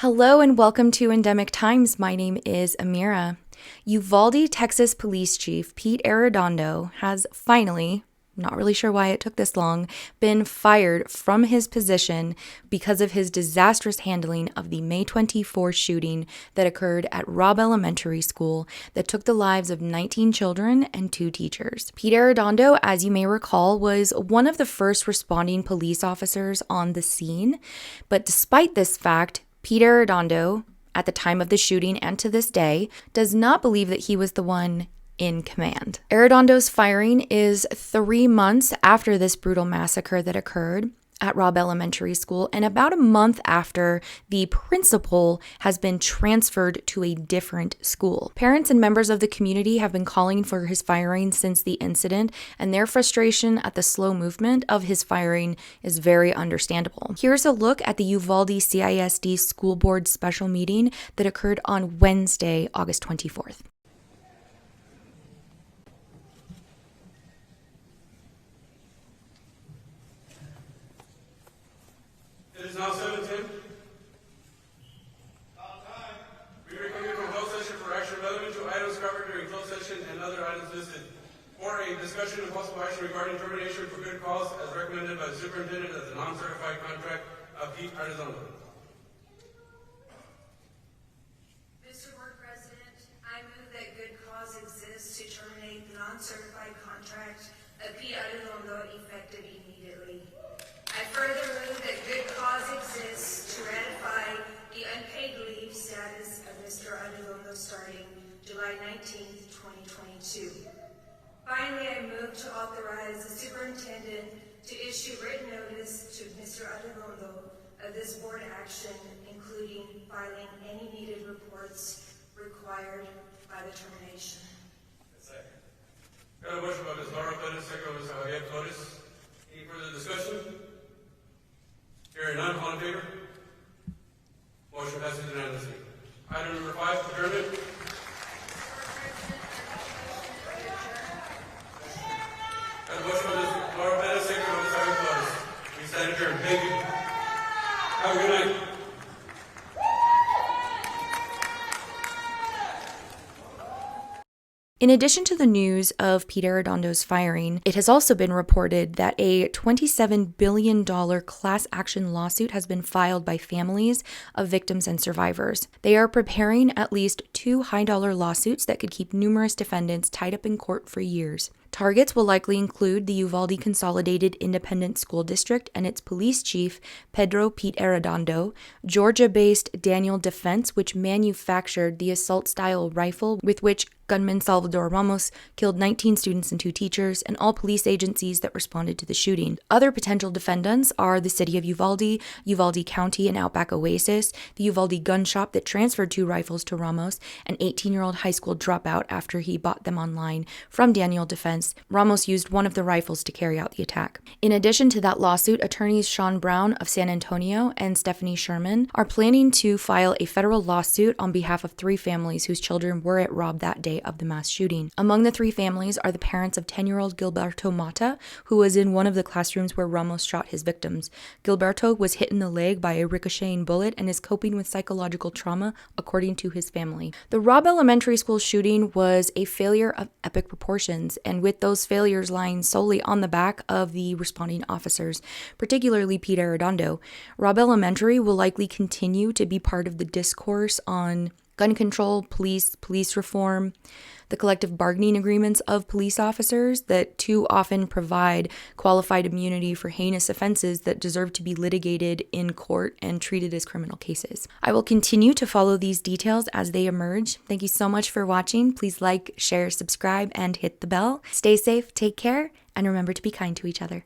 Hello and welcome to Endemic Times. My name is Amira. Uvalde, Texas Police Chief Pete Arredondo has finally, not really sure why it took this long, been fired from his position because of his disastrous handling of the May 24 shooting that occurred at Robb Elementary School that took the lives of 19 children and 2 teachers. Pete Arredondo, as you may recall, was one of the first responding police officers on the scene, but despite this fact, Pete Arredondo, at the time of the shooting and to this day, does not believe that he was the one in command. Arredondo's firing is 3 months after this brutal massacre that occurred at Robb Elementary School, and about a month after the principal has been transferred to a different school. Parents and members of the community have been calling for his firing since the incident, and their frustration at the slow movement of his firing is very understandable. Here's a look at the Uvalde CISD School Board special meeting that occurred on Wednesday, August 24th. It is now 7:10. We reconvene from closed session for action relevant to items covered during closed session and other items listed, or a discussion of possible action regarding termination for good cause as recommended by the superintendent as a non-certified contract of Pete Arredondo. Mr. Board President, I move that good cause exists to terminate the non-certified contract of Pete Arredondo effective immediately. I further move that good cause exists to ratify the unpaid leave status of Mr. Arredondo starting July 19th, 2022. Finally, I move to authorize the superintendent to issue written notice to Mr. Arredondo of this board action, including filing any needed reports required by the termination. Second. Got a motion by Ms. Laura Pettis, second by Ms. Javier Flores. Any further discussion? Hearing none, all in favor? Motion passes unanimously. Item number 5, adjournment. Got a motion by Ms. Laura Pettis, second by Ms. Javier Flores. We stand adjourned. Thank you. Have a good night. In addition to the news of Pete Arredondo's firing, it has also been reported that a $27 billion class action lawsuit has been filed by families of victims and survivors. They are preparing at least 2 high-dollar lawsuits that could keep numerous defendants tied up in court for years. Targets will likely include the Uvalde Consolidated Independent School District and its police chief, Pedro Pete Arredondo, Georgia-based Daniel Defense, which manufactured the assault-style rifle with which gunman Salvador Ramos killed 19 students and 2 teachers, and all police agencies that responded to the shooting. Other potential defendants are the city of Uvalde, Uvalde County and Outback Oasis, the Uvalde gun shop that transferred 2 rifles to Ramos, an 18-year-old high school dropout after he bought them online from Daniel Defense. Ramos used one of the rifles to carry out the attack. In addition to that lawsuit, attorneys Sean Brown of San Antonio and Stephanie Sherman are planning to file a federal lawsuit on behalf of 3 families whose children were at Robb that day of the mass shooting. Among the 3 families are the parents of 10-year-old Gilberto Mata, who was in one of the classrooms where Ramos shot his victims. Gilberto was hit in the leg by a ricocheting bullet and is coping with psychological trauma, according to his family. The Robb Elementary School shooting was a failure of epic proportions, and with those failures lying solely on the back of the responding officers, particularly Pete Arredondo, Robb Elementary will likely continue to be part of the discourse on gun control, police reform, the collective bargaining agreements of police officers that too often provide qualified immunity for heinous offenses that deserve to be litigated in court and treated as criminal cases. I will continue to follow these details as they emerge. Thank you so much for watching. Please like, share, subscribe, and hit the bell. Stay safe, take care, and remember to be kind to each other.